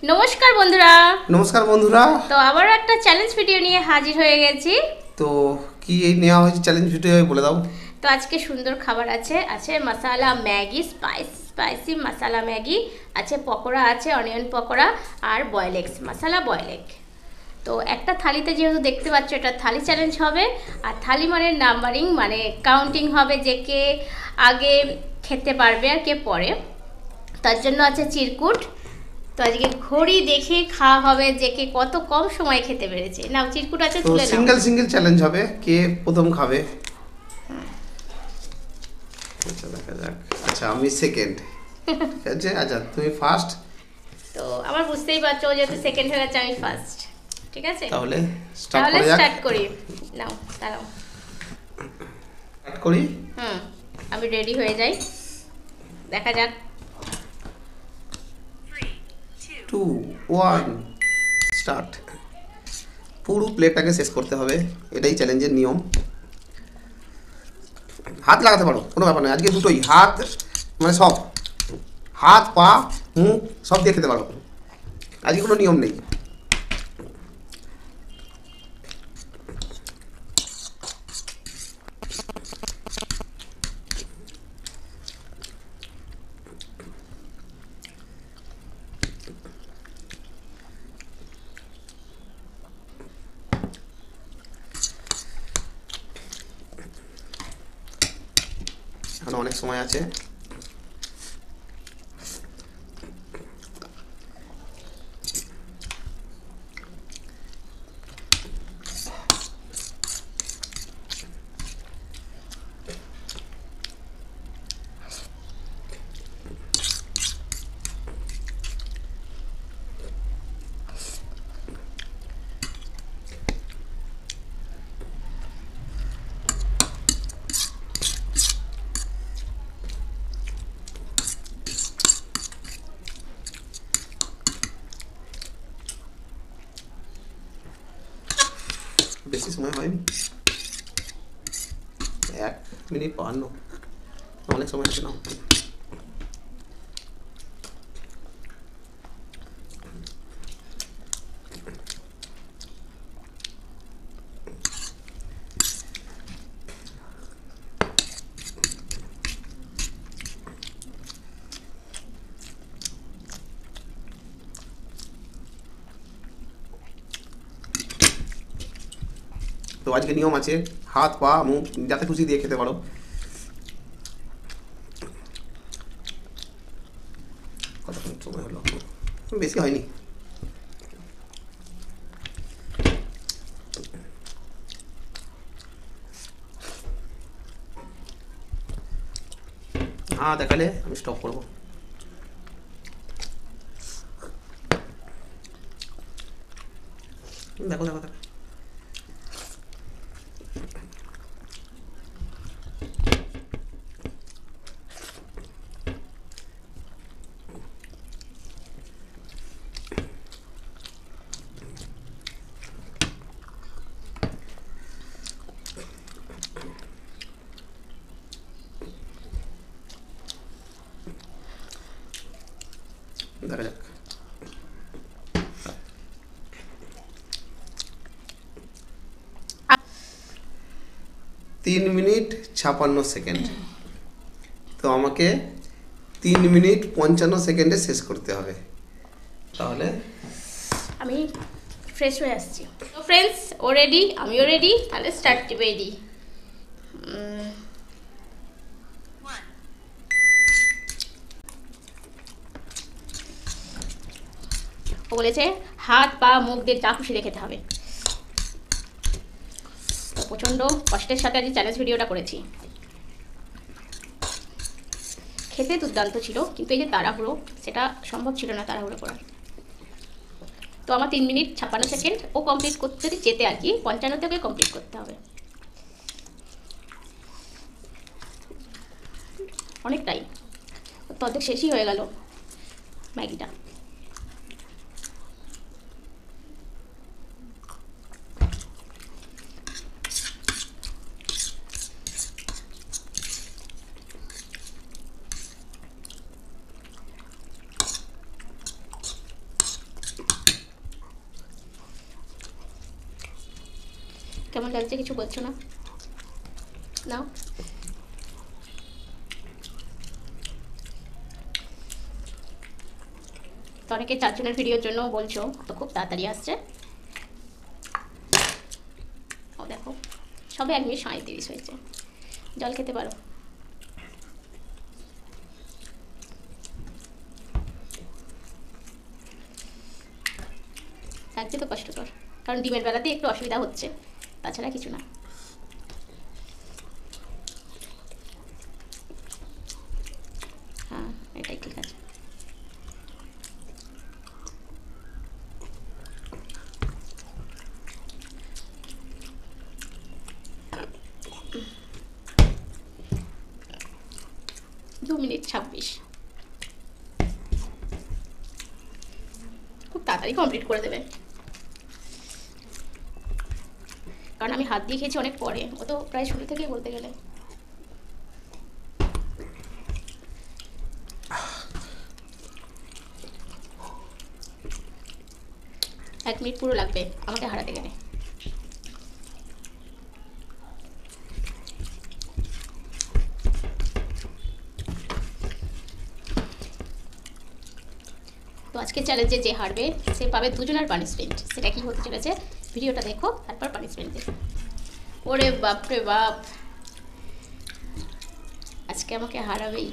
নমস্কার বন্ধুরা। নমস্কার বন্ধুরা। তো আবারও একটা চ্যালেঞ্জ ভিডিও নিয়ে হাজির হয়ে গেছি। তো কি এই নেওয়া হয়েছে চ্যালেঞ্জ ভিডিও বলে দাও। তো আজকে সুন্দর খাবার আছে মশালা ম্যাগি, স্পাইসি মশালা ম্যাগি আছে, পকোড়া আছে, অনিয়ন পকোড়া আর বয়েল এগস, মশালা বয়েল এগ। তো একটা থালিতে যেহেতু দেখতে পাচ্ছ এটা থালি চ্যালেঞ্জ হবে, আর থালি মানে নাম্বারিং, মানে কাউন্টিং হবে যে কে আগে খেতে পারবে আর কে পরে। তার জন্য আছে চিরকুট। তো আজকে ঘড়ি দেখে খাওয়া হবে যে কে কত কম সময়ে খেতে পেরেছে। নাও চিরকুট আছে, তো তুলে নাও। সিঙ্গেল চ্যালেঞ্জ হবে, কে প্রথম খাবে। আচ্ছা দেখা যাক। আচ্ছা আমি সেকেন্ড, ঠিক আছে। আচ্ছা তুমি ফার্স্ট। তো আমার বুঝতেই পারছো যেহেতু সেকেন্ড হয়ে গেছে আমি ফার্স্ট, ঠিক আছে। তাহলে স্টার্ট করি। নাও দাঁড়াও, স্টার্ট করি। আমি রেডি হয়ে যাই, দেখা যাক। 2 1 স্টার্ট। পুরো প্লেটটাকে শেষ করতে হবে, এটাই চ্যালেঞ্জের নিয়ম। হাত লাগাতে পারো, কোনো ব্যাপার নয়। আজকে দুটোই হাত, মানে সব হাত পা মুখ সব দিয়ে খেতে পারো, আজকে কোনো নিয়ম নেই। এখনো অনেক সময় আছে। বেশি সময় হয়নি, 1 মিনিট 52, অনেক সময় আছে না। তো আজকে নিয়ম আছে হাত পা মুখ যাতে খুশি দিয়ে খেতে পারো। কতক্ষণ সময় হলো, বেশি হয়নি। হ্যাঁ দেখালে আমি স্টপ করবো। দেখো দেখো দেখো, দেখা যাক। 3 মিনিট 56 সেকেন্ড। তো আমাকে 3 মিনিট 55 সেকেন্ডে শেষ করতে হবে। তাহলে আমি ফ্রেশ হয়ে আসছি। তো ফ্রেন্ডস, ও রেডি, আমিও রেডি, তাহলে স্টার্ট টিপে দিই। ও বলেছে হাত পা মুখ দিয়ে যা খুশি খেতে হবে। প্রচণ্ড কষ্টের সাথে আজ চ্যালেঞ্জ ভিডিওটা করেছি। খেতে দুর্দান্ত ছিল, কিন্তু এই যে তাড়াহুড়ো, সেটা সম্ভব ছিল না তাড়াহুড়ো করার। তো আমার 3 মিনিট 56 সেকেন্ড ও কমপ্লিট করতে যদি যেতে আর কি 55 থেকে কমপ্লিট করতে হবে। অনেকটাই, তো অর্ধেক শেষই হয়ে গেল ম্যাগিটা। কেমন লাগছে কিছু বলছো না? নাও। তো অনেকে 4 জনের ভিডিওর জন্য বলছো, তো খুব তাড়াতাড়ি আসছে। ও দেখো সবে 1 মিনিট 37 হয়েছে। জল খেতে পারো। লাগছে তো কষ্টকর, কারণ ডিমের বেলাতে একটু অসুবিধা হচ্ছে, তাছাড়া কিছু না। হ্যাঁ এটাই ঠিক আছে। দু মিনিট 26, খুব তাড়াতাড়ি কমপ্লিট করে দেবে, কারণ আমি হাত দিয়ে খেয়েছি অনেক পরে, ও তো প্রায় শুরু থেকেই বলতে গেলে। এক মিনিট পুরো লাগবে আমাকে হারাতে গেলে। তো আজকে চ্যালেঞ্জে যে হারবে সে পাবে 2 জনের পানিশমেন্ট। সেটা কি হতে চলেছে ভিডিওটা দেখো, তারপর পানিশমেন্ট দেখো। ওরে বাপ রে বাপ, আজকে আমাকে হারাবেই।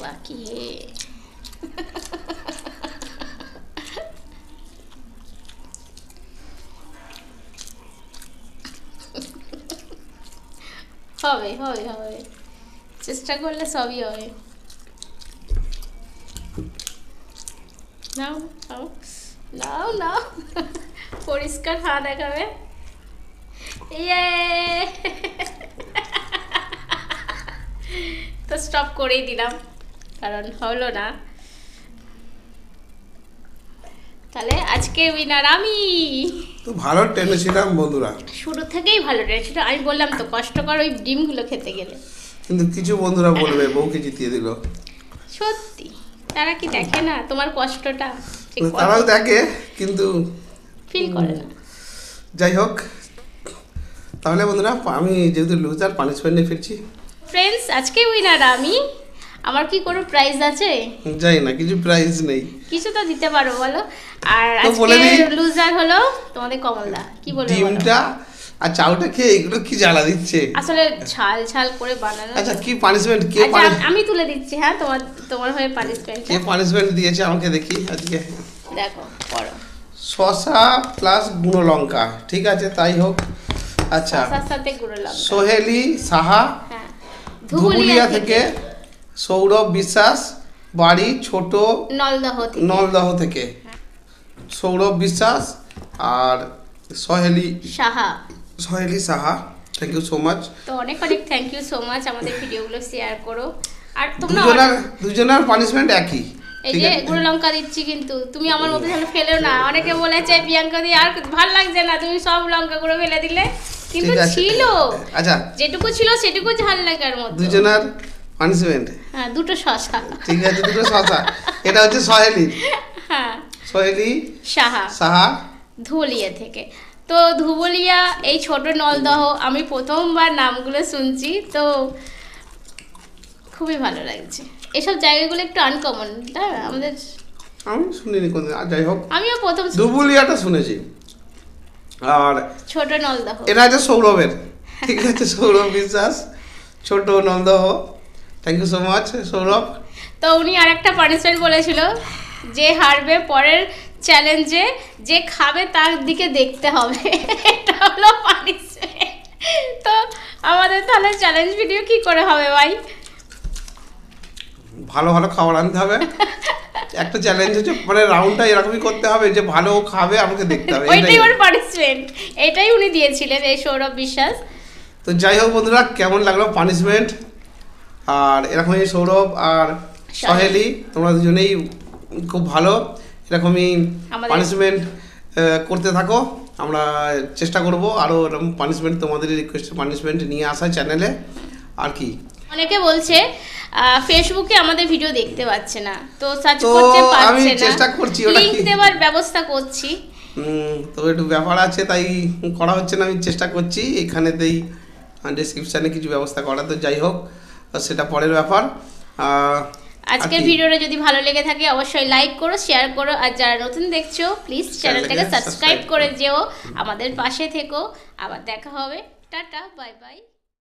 বাকি হবে হবে হবে, চেষ্টা করলে সবই হবে। নাও নাও নাও নাও, পরিষ্কার হাত দেখাবে। ইয়ে তো স্টপ করেই দিলাম, কারণ হলো না। তাহলে আজকে উইনার আমি। তো ভালো টেনে ছিলাম বন্ধুরা, শুরু থেকেই ভালো টেনে ছিল। আমি বললাম তো কষ্টকর ওই ডিমগুলো খেতে গেলে। কিন্তু কিছু বন্ধুরা বলবে বউকে জিতিয়ে দিল। সত্যি তারা কি দেখে না তোমার কষ্টটা? তারাও দেখে কিন্তু ফিল করে না। যাই হোক, তাহলে বন্ধুরা আমি যেহেতু লুজার পানিশমেন্ট নিয়ে ফিরছি। ফ্রেন্ডস আজকে উইনার আমি। আমার কি কোনো প্রাইজ আছে? যাই না, কিছু প্রাইজ নেই। কিছু তো দিতে পারো বলো। আর আজকে লুজার হলো তোমাদের কমলদা। কি বলবো? ডিমটা আর চাউটা খেয়ে এগুলো কি জ্বালা দিচ্ছে। আসলে ঝাল ঝাল করে বানানো। আচ্ছা কি পানিশমেন্ট কে? আমি তুলে দিচ্ছি। হ্যাঁ তোমার হয়ে পানিশমেন্ট। কে পানিশমেন্ট দিয়েছে আমাকে দেখি আজকে। দেখো পড়ো। শসা প্লাস গুঁড়ো লঙ্কা, ঠিক আছে তাই হোক। আচ্ছা শসার সাথে গুঁড়ো লঙ্কা। সোহেলি সাহা, হ্যাঁ, ধুবুলিয়া থেকে। সৌরভ বিশ্বাস, বাড়ি ছোট নলদহ থেকে। সৌরভ বিশ্বাস আর Soheli Saha, thank you so much. তো অনেক অনেক থ্যাংক ইউ সো মাচ। আমাদের ভিডিওগুলো শেয়ার করো। আর তোমরা দুজনের পানিশমেন্ট একই। এই যে গুঁড়ো লঙ্কা দিচ্ছি, কিন্তু তুমি আমার মতো তাহলে ফেলেও না। অনেকে বলেছে প্রিয়াঙ্কা দি আর ভালো লাগছে না, তুমি সব লঙ্কা গুঁড়ো ফেলে দিলে। কিন্তু ছিল, আচ্ছা যেটুকু ছিল সেটুকু ঝাল লাগার মতো। দুজনের পানিশমেন্ট হ্যাঁ, দুটো শসা। ঠিক আছে, দুটো শসা। এটা হচ্ছে সোহেলি। হ্যাঁ, সোহেলি সাহা ধুবুলিয়া থেকে। তো ধুবুলিয়া এই ছোট নলদহ, আমি প্রথমবার নামগুলো শুনছি, তো খুবই ভালো লাগছে। এসব জায়গাগুলো একটু আনকমন, তাই না? আমাদের আমি শুনিনি কোনদিন। যাই হোক, আমিও প্রথম ধুবুলিয়াটা শুনেছি। আর ছোট নলদহ এটা হচ্ছে সৌরভের, ঠিক আছে। সৌরভ বিশ্বাস, ছোট Naldaha. Thank you so much Saurav. তো উনি আরেকটা পানিশমেন্ট বলেছিল, যে হারবে পরের চ্যালেঞ্জে যে খাবে তার দিকে দেখতে হবে। এটা হলো পানিশমেন্ট। তো আমাদের তাহলে চ্যালেঞ্জ ভিডিও কি করে হবে ভাই? ভালো ভালো খাবার আনতে হবে। একটা চ্যালেঞ্জ হচ্ছে মানে রাউন্ডটা এরকমই করতে হবে যে ভালো খাবে আমাকে দেখতে হবে। ওইটাই ওর পানিশমেন্ট, এটাই উনি দিয়েছিলেন, এই সৌরভ বিশ্বাস। তো যাই হোক বন্ধুরা, কেমন লাগলো পানিশমেন্ট? আর এরকমই সৌরভ আর সোহেলি, তোমরা দুজনেই খুব ভালো। এরকমই পানিশমেন্ট করতে থাকো। আমরা চেষ্টা করব আরও এরকম পানিশমেন্ট, তোমাদের রিকোয়েস্ট পানিশমেন্ট নিয়ে আসা চ্যানেলে। আর কি অনেকে বলছে ফেসবুকে আমাদের ভিডিও দেখতে পাচ্ছে না, তো সার্চ করতে পারছে আমি না, চেষ্টা করছি ওটা লিংক দেওয়ার ব্যবস্থা করছি। তো একটু ব্যাপার আছে তাই করা হচ্ছে না, আমি চেষ্টা করছি এখানেতেই ডেসক্রিপশানে কিছু ব্যবস্থা করা, তো যাই হোক সেটা পরের ব্যাপার। আজকের ভিডিওটা যদি ভালো লেগে থাকে অবশ্যই লাইক করো, শেয়ার করো, আর যারা নতুন দেখছো প্লিজ চ্যানেলটাকে সাবস্ক্রাইব করে যেও, আমাদের পাশে থেকো। আবার দেখা হবে, টাটা, বাই বাই।